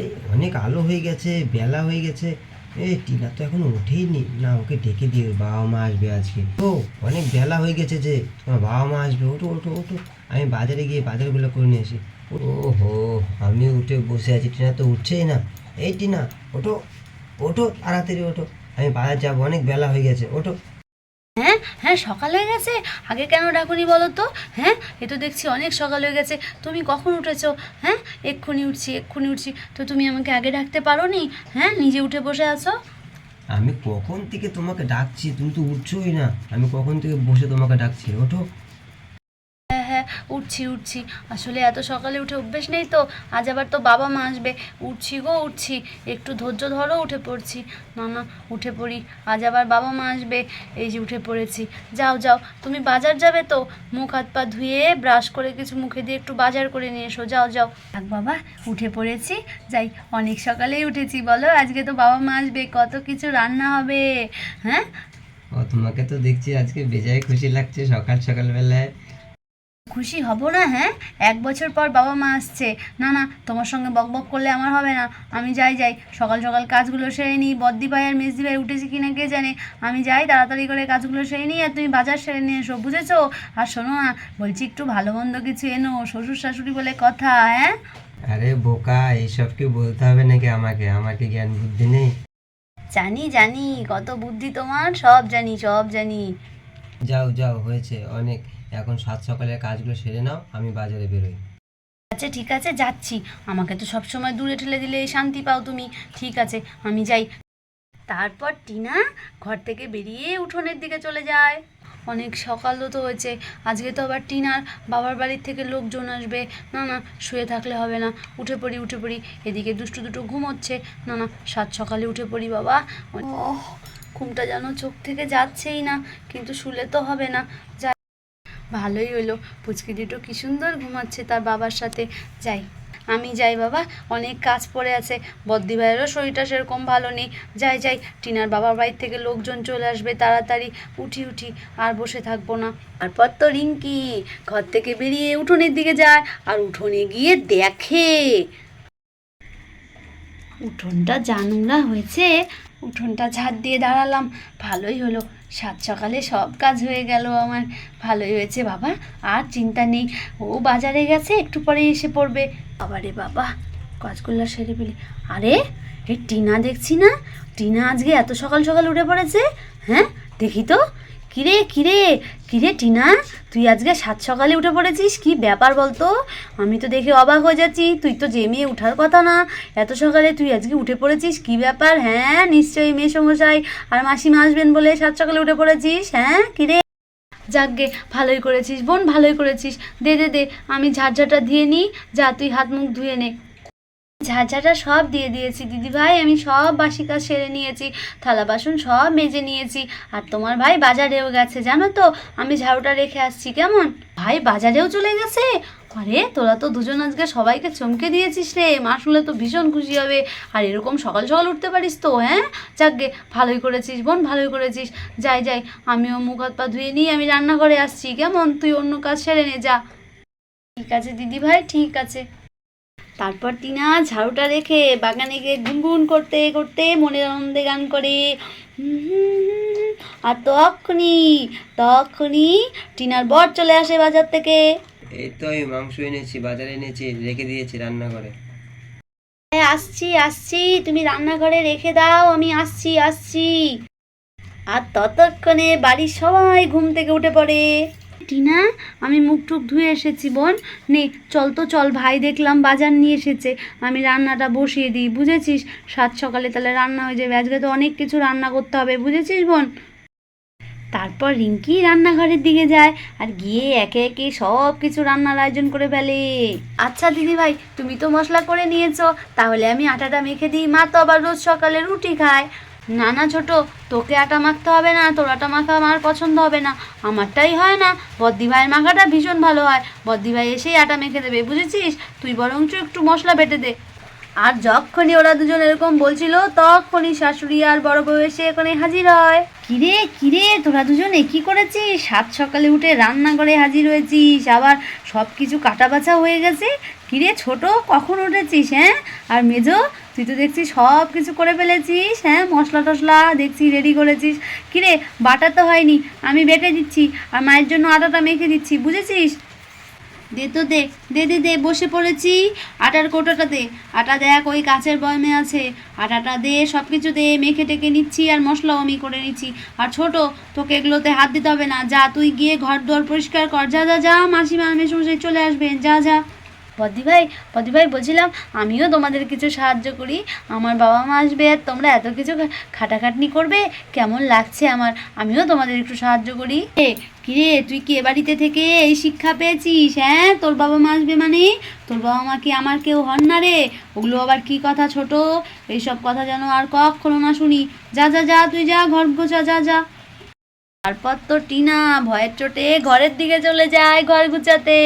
এই অনেক আলো হয়ে গেছে, বেলা হয়ে গেছে। এই টিনা তো এখনো ওঠেইনি, না ওকে ডেকে দিয়ে বাবা মা আসবে আজকে। তো অনেক বেলা হয়ে গেছে যে তোমার বাবা মা আসবে, ওঠো ওঠো ওঠো, আমি বাজারে গিয়ে বাজারগুলো করে নিয়ে আসি। ওহো, আমি উঠে বসে আছি, টিনা তো উঠছেই না। এই টিনা, ওঠো ওঠো, তাড়াতাড়ি ওঠো, আমি বাজার যাবো, অনেক বেলা হয়ে গেছে, ওঠো। হ্যাঁ হ্যাঁ, সকাল হয়ে গেছে, আগে কেন ডাকুনি বলো তো? হ্যাঁ, এ তো দেখছি অনেক সকাল হয়ে গেছে। তুমি কখন উঠেছো? হ্যাঁ, এক্ষুনি উঠছি এক্ষুনি উঠছি, তো তুমি আমাকে আগে ডাকতে পারো নি? হ্যাঁ, নিজে উঠে বসে আছো। আমি কখন থেকে তোমাকে ডাকছি, তুমি তো উঠছোই না। আমি কখন থেকে বসে তোমাকে ডাকছি, ওঠো। হ্যাঁ হ্যাঁ, উঠছি উঠছি। আসলে এত সকালে উঠে অভ্যেস নেই তো, আজ আবার তো বাবা মা আসবে। উঠছি গো উঠছি, একটু ধৈর্য ধরো, উঠে পড়ছি। না না, উঠে পড়ি, আজ আবার বাবা মা আসবে। এই যে উঠে পড়েছি। যাও যাও, তুমি বাজার যাবে তো? মুখ হাত পা ধুয়ে ব্রাশ করে কিছু মুখে দিয়ে একটু বাজার করে নিয়ে এসো, যাও যাও। থাক বাবা, উঠে পড়েছি, যাই। অনেক সকালেই উঠেছি বলো, আজকে তো বাবা মা আসবে, কত কিছু রান্না হবে। হ্যাঁ, ও, তোমাকে তো দেখছি আজকে বেজায় খুশি লাগছে সকাল সকাল বেলায়। খুশি হব না? হ্যাঁ, 1 বছর পর বাবা মা আসছে। না না, তোমার সঙ্গে বক বক করলে আমার হবে না। আমি যাই যাই, সকাল সকাল কাজগুলো সেরে নিই। বদ্দি ভাই আর মেজদি ভাই উঠেছে কিনা কে জানে। আমি যাই, তাড়াতাড়ি করে কাজগুলো সেরে নিই, আর তুমি বাজার সেরে নিয়ে এসো, বুঝেছো? আর শোনো না, বলছি একটু ভালো মন্দ কিছু এনো, শ্বশুর শাশুড়ি বলে কথা। হ্যাঁ, আরে বোকা, এইসব কি বলতে হবে নাকি আমাকে? আমাকে জ্ঞান বুদ্ধি নেই? জানি জানি, কত বুদ্ধি তোমার, সব জানি সব জানি। যাও যাও, হয়েছে অনেক। এখন সাত সকালের কাজগুলো সেরে নাও, আমি বাজারে বেরোই। আচ্ছা ঠিক আছে, যাচ্ছি। আমাকে তো সবসময় দূরে ঠেলে দিলে শান্তি পাও তুমি। ঠিক আছে, আমি যাই। তারপর টিনা ঘর থেকে বেরিয়ে উঠোনের দিকে চলে যায়। অনেক সকালও তো হয়েছে, আজকে তো আবার টিনার বাবার বাড়ির থেকে লোকজন আসবে। না না, শুয়ে থাকলে হবে না, উঠে পড়ি উঠে পড়ি। এদিকে দুষ্টু দুটো ঘুমোচ্ছে। না না, সাত সকালে উঠে পড়ি বাবা। ওহ, ঘুমটা যেন চোখ থেকে যাচ্ছেই না, কিন্তু শুলে তো হবে না। যাই, ভালোই হলো, পুচকি দুটো কি সুন্দর ঘুমাচ্ছে তার বাবার সাথে। যাই, আমি যাই বাবা, অনেক কাজ পড়ে আছে। বদ্দি ভাইয়েরও শরীরটা সেরকম ভালো নেই। যাই যাই, টিনার বাবার বাড়ির থেকে লোকজন চলে আসবে, তাড়াতাড়ি উঠি উঠি, আর বসে থাকবো না। তারপর তো রিঙ্কি ঘর থেকে বেরিয়ে উঠোনের দিকে যায়, আর উঠোনে গিয়ে দেখে উঠোনটা যা নোংরা হয়েছে। উঠোনটা ঝাড় দিয়ে দাঁড়ালাম, ভালোই হলো, সাত সকালে সব কাজ হয়ে গেল আমার। ভালোই হয়েছে বাবা, আর চিন্তা নেই। ও বাজারে গেছে, একটু পরে এসে পড়বে। বাবারে বাবা, কাজগুলো সেরে ফেলি। আরে, এই টিনা দেখছি না, টিনা আজকে এত সকাল সকাল উঠে পড়েছে। হ্যাঁ, দেখি তো। কিরে কিরে, কিরে টিনা, তুই আজকে সাত সকালে উঠে পড়েছিস, কি ব্যাপার বলতো? আমি তো দেখে অবাক হয়ে যাচ্ছি, তুই তো যে মেয়ে উঠার কথা না, এত সকালে তুই আজকে উঠে পড়েছিস, কি ব্যাপার? হ্যাঁ, নিশ্চয়ই মেসোমশাই আর মাসিমা আসবেন বলে সাত সকালে উঠে পড়েছিস। হ্যাঁ, কিরে? যাকগে, ভালোই করেছিস বোন, ভালোই করেছিস। দে দে দে, আমি ঝাড়ঝাটা দিয়ে নিই। যা, তুই হাত মুখ ধুয়ে নে। ঝাঁঝাটা সব দিয়ে দিয়েছি দিদি ভাই, আমি সব বাসি কাজ সেরে নিয়েছি, থালা বাসন সব মেজে নিয়েছি। আর তোমার ভাই বাজারেও গেছে জানো তো, আমি ঝাড়ুটা রেখে আসছি। কেমন, ভাই বাজারেও চলে গেছে? আরে, তোরা তো দুজন আজকে সবাইকে চমকে দিয়েছিস রে, মা শুনলে তো ভীষণ খুশি হবে। আর এরকম সকাল সকাল উঠতে পারিস তো? হ্যাঁ, যাকগে, ভালোই করেছিস বোন, ভালোই করেছিস। যাই যাই, আমিও মুখ হাত পা ধুয়ে নিই, আমি রান্নাঘরে আসছি। কেমন, তুই অন্য কাজ সেরে নে, যা। ঠিক আছে দিদি ভাই, ঠিক আছে। তারপর টিনা ঝাড়ুটা রেখে বাগানে গিয়ে গুনগুন করতে করতে মনের আনন্দে গান করে। আর তখনই তখনই টিনার বর চলে আসে বাজার থেকে। এই তো আমি মাংস এনেছি, বাজারে এনেছি, রেখে দিয়েছি রান্নাঘরে। হ্যাঁ, আসছি আসছি, তুমি রান্নাঘরে রেখে দাও, আমি আসছি আসছি। আর ততক্ষণে বাড়ির সবাই ঘুম থেকে উঠে পড়ে। টিনা, আমি মুখ টুক ধুয়ে এসেছি বোন, নে চল তো চল, ভাই দেখলাম বাজার নিয়ে এসেছে, আমি রান্নাটা বসিয়ে দিই, বুঝেছিস? সাত সকালে তাহলে রান্না হয়ে যাবে, আজকে তো অনেক কিছু রান্না করতে হবে, বুঝেছিস বোন? তারপর রিঙ্কি রান্নাঘরের দিকে যায়, আর গিয়ে একে একে সব কিছু রান্নার আয়োজন করে ফেলে। আচ্ছা দিদি ভাই, তুমি তো মশলা করে নিয়েছো, তাহলে আমি আটাটা মেখে দিই, মা তো আবার রোজ সকালে রুটি খায়। না না ছোট, তোকে আটা মাখতে হবে না, তোর আটা মাখা আমার পছন্দ হবে না, আমারটাই হয় না, বদ্দি ভাইয়ের মাখাটা ভীষণ ভালো হয়, বদ্দি ভাই এসেই আটা মেখে দেবে, বুঝেছিস? তুই বরঞ্চ একটু মশলা বেটে দে। আর যখনই ওরা দুজন এরকম বলছিল তখনই শাশুড়ি আর বড় বউ এসে এখানে হাজির হয়। কিরে কিরে, তোরা দুজনে কি করেছিস? সাত সকালে উঠে রান্না করে হাজির হয়েছিস, আবার সব কিছু কাটা বাছা হয়ে গেছে। কিরে ছোট, কখন উঠেছিস? হ্যাঁ, আর মেজো, তুই তো দেখছি সব কিছু করে ফেলেছিস। হ্যাঁ, মশলা টশলা দেখছি রেডি করেছিস। কিরে, বাটা তো হয়নি, আমি বেটে দিচ্ছি আর মায়ের জন্য আটাটা মেখে দিচ্ছি, বুঝেছিস? দে তো দে, দে দে দে, বসে পড়েছি। আটার কৌটোটা দে, আটা দেখ ওই কাচের বয়মে আছে। আটাটা দে, সব কিছু দে, মেখে টেকে নিচ্ছি আর মশলাও আমি করে নিচ্ছি। আর ছোট, তোকে এগুলোতে হাত দিতে হবে না, যা তুই গিয়ে ঘর দুয়ার পরিষ্কার কর, যা যা যা, মাসিমা আর মেসোমশাই চলে আসবেন, যা যা। পদি ভাই বলছিলাম আমিও তোমাদের কিছু সাহায্য করি। আমার বাবা মা আসবে আর তোমরা এত কিছু খাটাখাটনি করবে, কেমন লাগছে আমার। আমিও তোমাদের একটু সাহায্য করি। কিরে, তুই কি এ বাড়িতে থেকে এই শিক্ষা পেয়েছিস? হ্যাঁ, তোর বাবা মা আসবে মানে? তোর বাবা মা কি আমার কেউ হন না রে? ওগুলো আবার কি কথা ছোট? এইসব কথা যেন আর কখনো না শুনি। যা যা যা, তুই যা, ঘর গোছা, যা যা। তারপর তো টিনা ভয়ের চোটে ঘরের দিকে চলে যায় ঘর গুছাতে।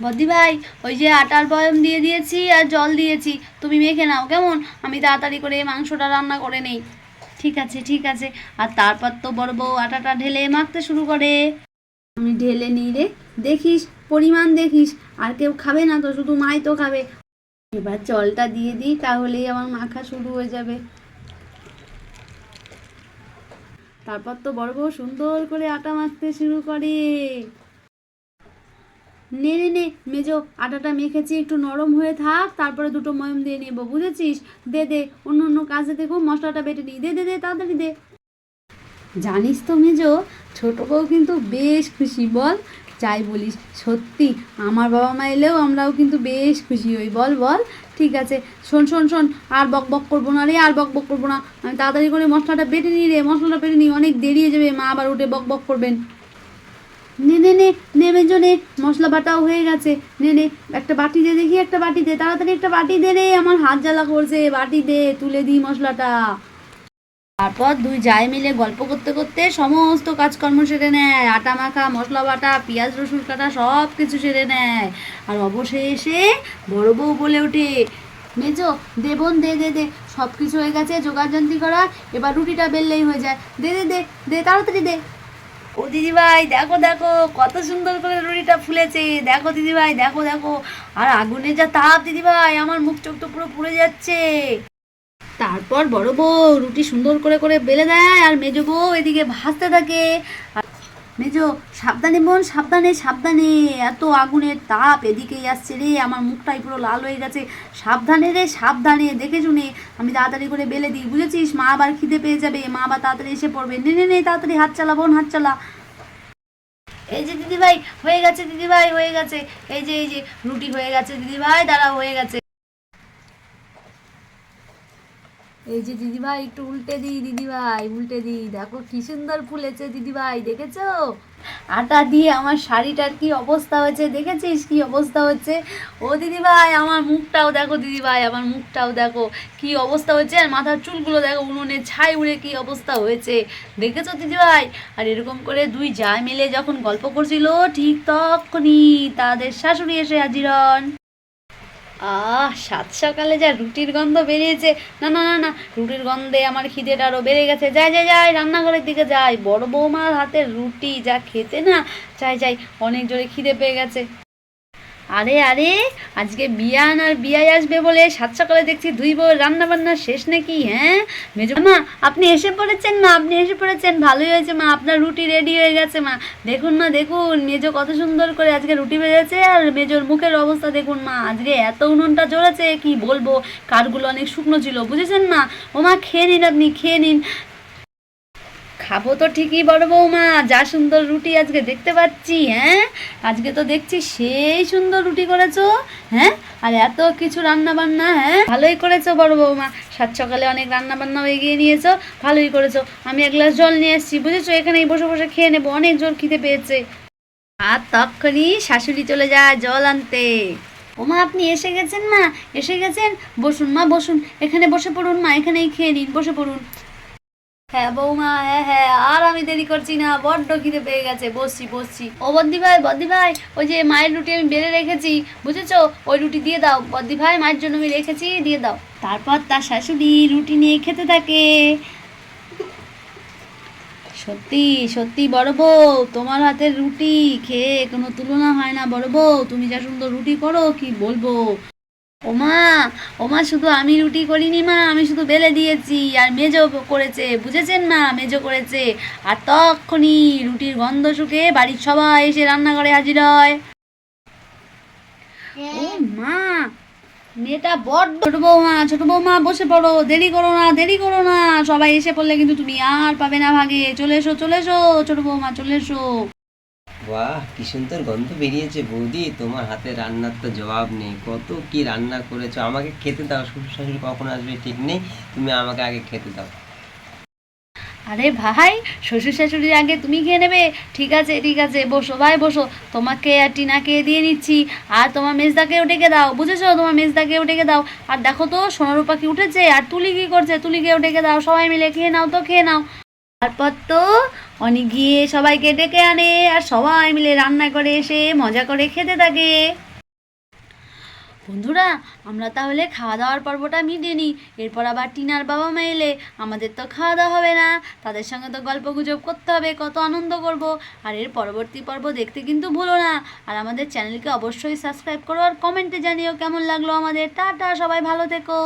বদ্দি ভাই, ওই যে আটার বয়ম দিয়ে দিয়েছি আর জল দিয়েছি, তুমি মেখে নাও কেমন? আমি তাড়াতাড়ি করে মাংসটা রান্না করে নেই। ঠিক আছে ঠিক আছে। আর তারপর তো বড় বউ আটাটা ঢেলে মাখতে শুরু করে। আমি ঢেলে নিই রে, দেখিস পরিমাণ দেখিস, আর কেউ খাবে না তো, শুধু মাই তো খাবে। এবার জলটা দিয়ে দিই, তাহলেই আমার মাখা শুরু হয়ে যাবে। তারপর তো বড় বউ সুন্দর করে আটা মাখতে শুরু করে। নে নে নে মেজো, আটাটা মেখেছি, একটু নরম হয়ে থাক, তারপরে দুটো ময়ম দিয়ে নেবো, বুঝেছিস? দে দে, অন্য অন্য কাজে দেখো, মশলাটা বেটে নিই, দে দে দে, তাড়াতাড়ি দে। জানিস তো মেজো, ছোট বউ কিন্তু বেশ খুশি, বল? যাই বলিস, সত্যি আমার বাবা মা এলেও আমরাও কিন্তু বেশ খুশি হই, বল বল। ঠিক আছে, শোন শোন শোন, আর বক বক করবো না রে, আর বক বক করবো না। আমি তাড়াতাড়ি করে মশলাটা বেটে নিই রে, মশলাটা বেটে নিই, অনেক দেরি হয়ে যাবে, মা আবার উঠে বক বক করবেন। নে নে নে নে মেজো নে, মশলা বাটাও হয়ে গেছে। নে নে, একটা বাটি দে দেখি, একটা বাটি দে, তাড়াতাড়ি একটা বাটি দে রে, আমার হাত জ্বালা করছে, বাটি দে, তুলে দিই মশলাটা। তারপর দুই জায় মিলে গল্প করতে করতে সমস্ত কাজকর্ম সেরে নেয়, আটা মাখা, মশলা বাটা, পেঁয়াজ রসুন কাটা, সব কিছু সেরে নেয়। আর অবশেষে বড় বউ বলে ওঠে, মেজো দে বোন, দে দে দে, সব কিছু হয়ে গেছে জোগাড় যন্ত্রী করা, এবার রুটিটা বেললেই হয়ে যায়, দে দে দে দে, তাড়াতাড়ি দে। ও দিদিভাই দেখো দেখো, কত সুন্দর করে রুটিটা ফুলেছে, দেখো দিদিভাই, দেখো দেখো। আর আগুনের যা তাপ দিদিভাই, আমার মুখ চোখ তো পুরো পুড়ে যাচ্ছে। তারপর বড় বউ রুটি সুন্দর করে করে বেলে দেয়, আর মেজো বউ এদিকে ভাজতে থাকে। আর মেজো, সাবধানে বোন, সাবধানে সাবধানে, এত আগুনের তাপ এদিকেই আসছে রে, আমার মুখটাই পুরো লাল হয়ে গেছে। সাবধানে রে সাবধানে, দেখে শুনে, আমি তাড়াতাড়ি করে বেলে দিই, বুঝেছিস? মা আবার খিদে পেয়ে যাবে, মা আবার তাড়াতাড়ি এসে পড়বে। নে নে নে, তাড়াতাড়ি হাত চালা বোন, হাত চালা। এই যে দিদিভাই হয়ে গেছে, দিদিভাই হয়ে গেছে, এই যে রুটি হয়ে গেছে দিদিভাই, দাঁড়াও, হয়ে গেছে। এই যে দিদিভাই, একটু উল্টে দিই দিদিভাই, উল্টে দিই, দেখো কি সুন্দর ফুলেছে দিদিভাই, দেখেছো? আটা দিয়ে আমার শাড়িটার কি অবস্থা হয়েছে, দেখেছিস কি অবস্থা হচ্ছে? ও দিদিভাই, আমার মুখটাও দেখো দিদিভাই, আমার মুখটাও দেখো কি অবস্থা হয়েছে, আর মাথার চুলগুলো দেখো উনুনে ছাই উড়ে কি অবস্থা হয়েছে, দেখেছো দিদিভাই? আর এরকম করে দুই জায় মিলে যখন গল্প করছিল, ঠিক তখনই তাদের শাশুড়ি এসে হাজির হন। সাত সকালে যা রুটির গন্ধ বেরিয়েছে, না না না না, রুটির গন্ধে আমার খিদেটা আরও বেড়ে গেছে। যাই যাই যাই, রান্নাঘরের দিকে যাই, বড় বৌমার হাতের রুটি যা খেতে না, যাই যাই, অনেক জোরে খিদে পেয়ে গেছে। আরে আরে, আজকে বিয়ান আর বিয়াই আসবে বলে সাত সকালে দেখছি দুই বউয়ের রান্না বান্না শেষ নাকি? হ্যাঁ মেজো মা, আপনি এসে পড়েছেন মা, আপনি এসে পড়েছেন, ভালোই হয়েছে মা, আপনার রুটি রেডি হয়ে গেছে মা। দেখুন মা দেখুন, মেজো কত সুন্দর করে আজকে রুটি ভেজেছে, আর মেজোর মুখের অবস্থা দেখুন মা, আজকে এত উনুনটা জ্বলেছে কি বলবো, কাঠগুলো অনেক শুকনো ছিল, বুঝেছেন মা? ও মা, খেয়ে নিন, আপনি খেয়ে নিন। খাবো তো ঠিকই বড় বৌমা, যা সুন্দর রুটি আজকে দেখতে পাচ্ছি। হ্যাঁ, আজকে তো দেখছি সেই সুন্দর রুটি করেছো। হ্যাঁ, আর এত কিছু রান্না বান্না, হ্যাঁ ভালোই করেছো বড় বৌমা, সাত সকালে অনেক রান্না বান্নাও এগিয়ে নিয়েছো, ভালোই করেছো। আমি এক গ্লাস জল নিয়ে এসেছি, বুঝেছো? এখানেই বসে বসে খেয়ে নেবো, অনেক জোর খিদে পেয়েছে। আর তখনই শাশুড়ি চলে যায় জল আনতে। ওমা, আপনি এসে গেছেন মা, এসে গেছেন, বসুন মা বসুন, এখানে বসে পড়ুন মা, এখানেই খেয়ে নিন, বসে পড়ুন। হ্যাঁ বৌমা, হ্যাঁ হ্যাঁ, আর আমি দেরি করছি না, বড্ড খিদে পেয়ে গেছে, বসছি বসছি। ও বদ্দি ভাই, বদ্দি ভাই, ওই যে মায়ের রুটি আমি বেড়ে রেখেছি, বুঝেছো, ওই রুটি দিয়ে দাও বদ্দি ভাই, মায়ের জন্য আমি রেখেছি, দিয়ে দাও। তারপর তার শাশুড়ি রুটি নিয়ে খেতে থাকে। সত্যি সত্যি বড় বউ, তোমার হাতের রুটি খেয়ে কোনো তুলনা হয় না বড় বউ, তুমি যা সুন্দর রুটি করো কি বলবো। ওমা, ওমা, শুধু আমি রুটি করিনি মা, আমি শুধু বেলে দিয়েছি, আর মেজো করেছে, বুঝেছেন মা, মেজো করেছে। আর তখনই রুটির গন্ধ শুকে বাড়ির সবাই এসে রান্নাঘরে হাজির হয়। ও মা, মেয়েটা বড্ড। ছোট বৌমা বসে পড়ো, দেরি করো না, দেরি করো না, সবাই এসে পড়লে কিন্তু তুমি আর পাবে না ভাগে, চলে এসো চলে এসো, ছোট বৌমা চলে এসো। বাহ, কি সুন্দর গন্ধ বেরিয়েছে বৌদি, তোমার হাতে রান্নার তো জবাব নেই, কত কি রান্না করেছো। আমাকে খেতে দাও, শ্বশুর শাশুড়ি কখন আসবে ঠিক নেই, তুমি আমাকে আগে খেতে দাও। আরে ভাই, শ্বশুর শাশুড়ির আগে তুমি খেয়ে নেবে? ঠিক আছে ঠিক আছে, বসো ভাই বসো, তোমাকে আর টিনাকে দিয়ে নিচ্ছি, আর তোমার মেজদাকেও ডেকে দাও, বুঝেছো, তোমার মেজদাকেও ডেকে দাও। আর দেখো তো সোনারূপা পাখি উঠেছে, আর তুলি কি করছে, তুলিকেও ডেকে দাও, সবাই মিলে খেয়ে নাও তো, খেয়ে নাও। তারপর তো অনেক গিয়ে সবাইকে ডেকে আনে, আর সবাই মিলে রান্না করে এসে মজা করে খেতে থাকে। বন্ধুরা, আমরা তাহলে খাওয়া দাওয়ার পর্বটা মিটিয়ে নিই, এরপর আবার টিনার বাবা মা এলে আমাদের তো খাওয়া দাওয়া হবে না, তাদের সঙ্গে তো গল্প গুজব করতে হবে, কত আনন্দ করব। আর এর পরবর্তী পর্ব দেখতে কিন্তু ভুলো না, আর আমাদের চ্যানেলকে অবশ্যই সাবস্ক্রাইব করো, আর কমেন্টে জানিও কেমন লাগলো আমাদের। টাটা, সবাই ভালো থেকো।